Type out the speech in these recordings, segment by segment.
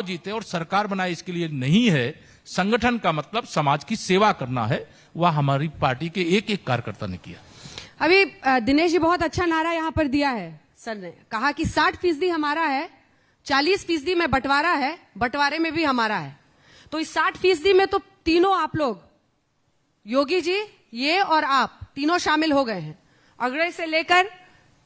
जीते और सरकार बनाए इसके लिए नहीं है। संगठन का मतलब समाज की सेवा करना है, वह हमारी पार्टी के एक एक कार्यकर्ता ने किया। अभी दिनेश जी बहुत अच्छा नारा यहाँ पर दिया है। सर ने कहा कि 60% हमारा है, 40% में बंटवारा है, बंटवारे में भी हमारा है। तो इस 60% में तो तीनों आप लोग, योगी जी, ये और आप तीनों शामिल हो गए हैं। अग्रणी से लेकर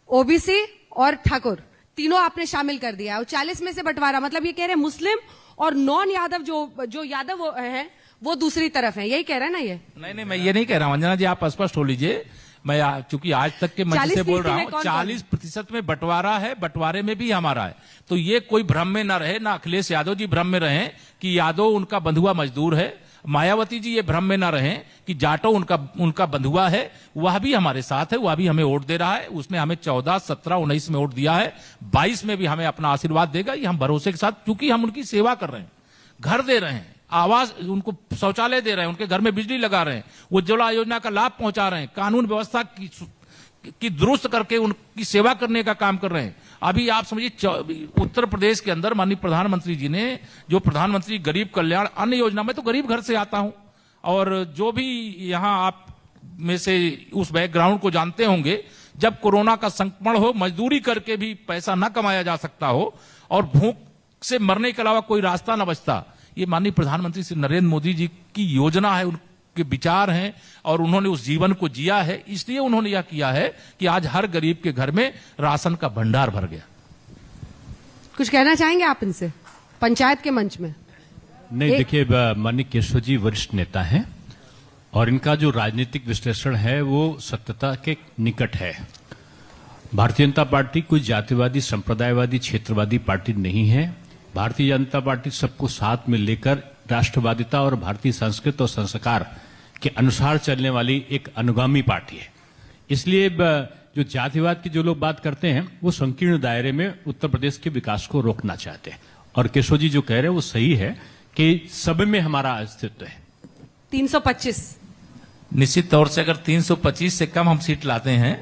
ओबीसी और ठाकुर तीनों आपने शामिल कर दिया। और 40 में से बंटवारा, मतलब ये कह रहे हैं मुस्लिम और नॉन यादव जो यादव हैं वो दूसरी तरफ है, यही कह रहे हैं ना? ये नहीं, मैं ये नहीं कह रहा हूं अंजना जी, आप स्पष्ट हो लीजिए। मैं चूंकि आज तक के मंच से बोल रहा हूं, 40% में बंटवारा है, बंटवारे में भी हमारा है। तो ये कोई भ्रम में ना रहे, ना अखिलेश यादव जी भ्रम में रहे कि यादव उनका बंधुआ मजदूर है, मायावती जी ये भ्रम में ना रहें कि जाटो उनका बंधुआ है। वह भी हमारे साथ है, वह भी हमें वोट दे रहा है। उसने हमें 14, 17, 19 में वोट दिया है, 22 में भी हमें अपना आशीर्वाद देगा। ये हम भरोसे के साथ, क्योंकि हम उनकी सेवा कर रहे हैं, घर दे रहे हैं, आवास, उनको शौचालय दे रहे हैं, उनके घर में बिजली लगा रहे हैं, उज्ज्वला योजना का लाभ पहुंचा रहे हैं, कानून व्यवस्था की दुरुस्त करके उनकी सेवा करने का काम कर रहे हैं। अभी आप समझिए उत्तर प्रदेश के अंदर माननीय प्रधानमंत्री जी ने जो प्रधानमंत्री गरीब कल्याण अन्न योजना, में तो गरीब घर से आता हूं और जो भी यहां आप में से उस बैकग्राउंड को जानते होंगे, जब कोरोना का संक्रमण हो, मजदूरी करके भी पैसा न कमाया जा सकता हो और भूख से मरने के अलावा कोई रास्ता न बचता, ये माननीय प्रधानमंत्री श्री नरेंद्र मोदी जी की योजना है, के विचार हैं और उन्होंने उस जीवन को जिया है। इसलिए उन्होंने यह किया है कि आज हर गरीब के घर में राशन का भंडार भर गया। कुछ कहना चाहेंगे आप इनसे पंचायत के मंच में? नहीं, देखिए, माननीय केशव जी वरिष्ठ नेता हैं और इनका जो राजनीतिक विश्लेषण है वो सत्यता के निकट है। भारतीय जनता पार्टी कोई जातिवादी, संप्रदायवादी, क्षेत्रवादी पार्टी नहीं है। भारतीय जनता पार्टी सबको साथ में लेकर राष्ट्रवादिता और भारतीय संस्कृति और संस्कार के अनुसार चलने वाली एक अनुगामी पार्टी है। इसलिए जो जातिवाद की जो लोग बात करते हैं वो संकीर्ण दायरे में उत्तर प्रदेश के विकास को रोकना चाहते हैं। और केशव जी जो कह रहे हैं वो सही है कि सब में हमारा अस्तित्व है। 325 निश्चित तौर से अगर 325 से कम हम सीट लाते हैं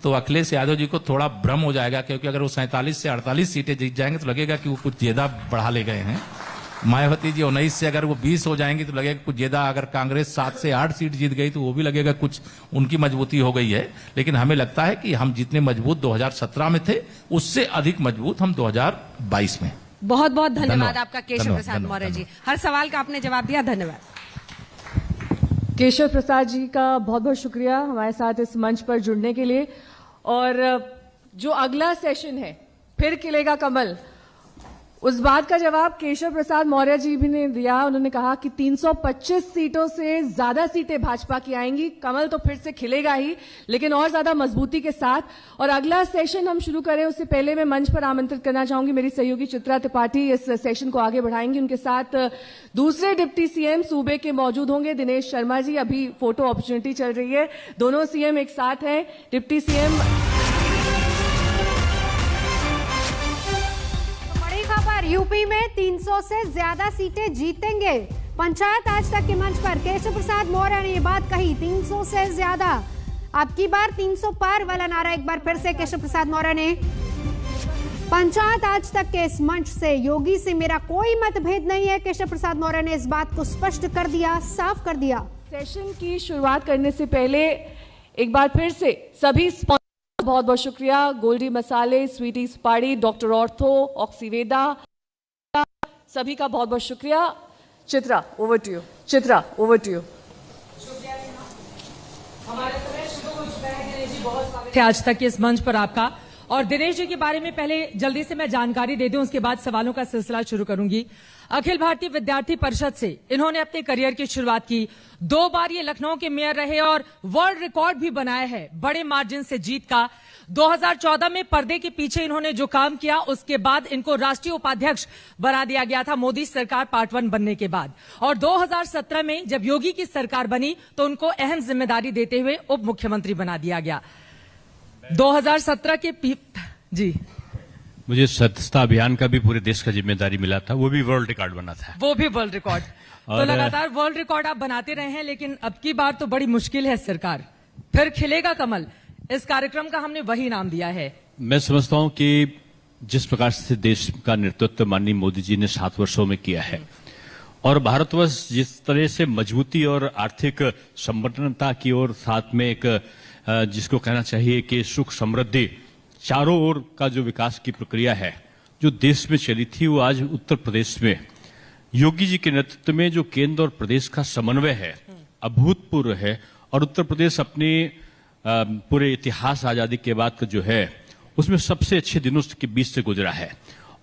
तो अखिलेश यादव जी को थोड़ा भ्रम हो जाएगा, क्योंकि अगर वो 47 से 48 सीटें जीत जाएंगे तो लगेगा कि वो कुछ ज्यादा बढ़ा ले गए हैं। मायावती जी 19 से अगर वो 20 हो जाएंगी तो लगेगा कुछ ज्यादा। अगर कांग्रेस 7 से 8 सीट जीत गई तो वो भी लगेगा कुछ उनकी मजबूती हो गई है। लेकिन हमें लगता है कि हम जितने मजबूत 2017 में थे उससे अधिक मजबूत हम 2022 में। बहुत बहुत धन्यवाद आपका केशव प्रसाद मौर्य जी, हर सवाल का आपने जवाब दिया, धन्यवाद। केशव प्रसाद जी का बहुत बहुत शुक्रिया हमारे साथ इस मंच पर जुड़ने के लिए। और जो अगला सेशन है फिर खिलेगा कमल, उस बात का जवाब केशव प्रसाद मौर्य जी भी ने दिया। उन्होंने कहा कि 325 सीटों से ज्यादा सीटें भाजपा की आएंगी, कमल तो फिर से खिलेगा ही, लेकिन और ज्यादा मजबूती के साथ। और अगला सेशन हम शुरू करें उससे पहले मैं मंच पर आमंत्रित करना चाहूंगी मेरी सहयोगी चित्रा त्रिपाठी, इस सेशन को आगे बढ़ाएंगी। उनके साथ दूसरे डिप्टी सीएम सूबे के मौजूद होंगे, दिनेश शर्मा जी। अभी फोटो अपॉर्चुनिटी चल रही है, दोनों सीएम एक साथ हैं। डिप्टी सीएम यूपी में 300 से ज्यादा सीटें जीतेंगे। पंचायत आज तक के मंच पर केशव प्रसाद मौर्य ने ये बात कही, 300 से ज्यादा। अब की बार 300 पार वाला नारा एक बार फिर से केशव प्रसाद मौर्य ने। पंचायत आज तक के इस मंच से योगी से मेरा कोई मतभेद नहीं है, केशव प्रसाद मौर्य ने इस बात को स्पष्ट कर दिया, साफ कर दिया। सेशन की शुरुआत करने से पहले एक बार फिर से सभी बहुत बहुत शुक्रिया, गोल्डी मसाले, स्वीटी स्पाड़ी, डॉक्टर ऑर्थो, ऑक्सीवेदा, सभी का बहुत बहुत शुक्रिया। Chitra over to you. Chitra over to you. आज तक के इस मंच पर आपका। और दिनेश जी के बारे में पहले जल्दी से मैं जानकारी दे दूं, उसके बाद सवालों का सिलसिला शुरू करूंगी। अखिल भारतीय विद्यार्थी परिषद से इन्होंने अपने करियर की शुरुआत की। 2 बार ये लखनऊ के मेयर रहे और वर्ल्ड रिकॉर्ड भी बनाया है बड़े मार्जिन से जीत का। 2014 में पर्दे के पीछे इन्होंने जो काम किया उसके बाद इनको राष्ट्रीय उपाध्यक्ष बना दिया गया था मोदी सरकार पार्ट 1 बनने के बाद। और 2017 में जब योगी की सरकार बनी तो उनको अहम जिम्मेदारी देते हुए उप मुख्यमंत्री बना दिया गया। 2017 के जी मुझे स्वच्छता अभियान का भी पूरे देश का जिम्मेदारी मिला था, वो भी वर्ल्ड रिकॉर्ड बना था। वो भी वर्ल्ड रिकॉर्ड। तो लगातार वर्ल्ड रिकॉर्ड आप बनाते रहे हैं, लेकिन अब की बार तो बड़ी मुश्किल है सरकार, फिर खिलेगा कमल। इस कार्यक्रम का हमने वही नाम दिया है। मैं समझता हूं कि जिस प्रकार से देश का नेतृत्व माननीय मोदी जी ने 7 वर्षों में किया है और भारतवर्ष जिस तरह से मजबूती और आर्थिक संपन्नता की ओर साथ में एक जिसको कहना चाहिए कि सुख समृद्धि चारों ओर का जो विकास की प्रक्रिया है जो देश में चली थी, वो आज उत्तर प्रदेश में योगी जी के नेतृत्व में जो केंद्र और प्रदेश का समन्वय है अभूतपूर्व है। और उत्तर प्रदेश अपने पूरे इतिहास आजादी के बाद का जो है उसमें सबसे अच्छे दिनों के बीच से गुजरा है।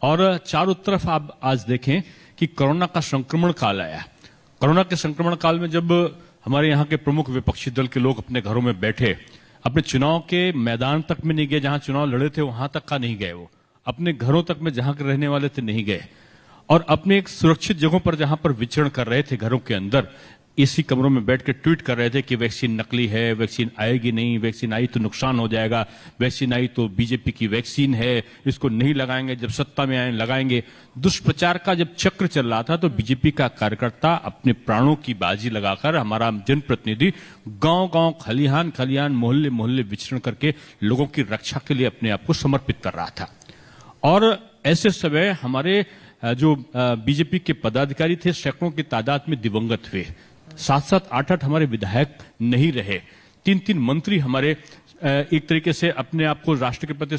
और चारों तरफ आप आज देखें कि कोरोना का संक्रमण काल आया। कोरोना के संक्रमण काल में जब हमारे यहाँ के प्रमुख विपक्षी दल के लोग अपने घरों में बैठे, अपने चुनाव के मैदान तक में नहीं गए, जहां चुनाव लड़े थे वहां तक का नहीं गए, वो अपने घरों तक में जहां के रहने वाले थे नहीं गए और अपने एक सुरक्षित जगहों पर जहां पर विचरण कर रहे थे घरों के अंदर एसी कमरों में बैठ के ट्वीट कर रहे थे कि वैक्सीन नकली है, वैक्सीन आएगी नहीं, वैक्सीन आई तो नुकसान हो जाएगा, वैक्सीन आई तो बीजेपी की वैक्सीन है, इसको नहीं लगाएंगे, जब सत्ता में आए लगाएंगे। दुष्प्रचार का जब चक्र चल रहा था तो बीजेपी का कार्यकर्ता अपने प्राणों की बाजी लगाकर, हमारा जनप्रतिनिधि गांव-गांव, खलिहान मोहल्ले विचरण करके लोगों की रक्षा के लिए अपने आप को समर्पित कर रहा था। और ऐसे समय हमारे जो बीजेपी के पदाधिकारी थे सैकड़ों की तादाद में दिवंगत हुए। 7-7, 8-8 हमारे विधायक नहीं रहे, 3-3 मंत्री हमारे एक तरीके से अपने आप को राष्ट्र के प्रति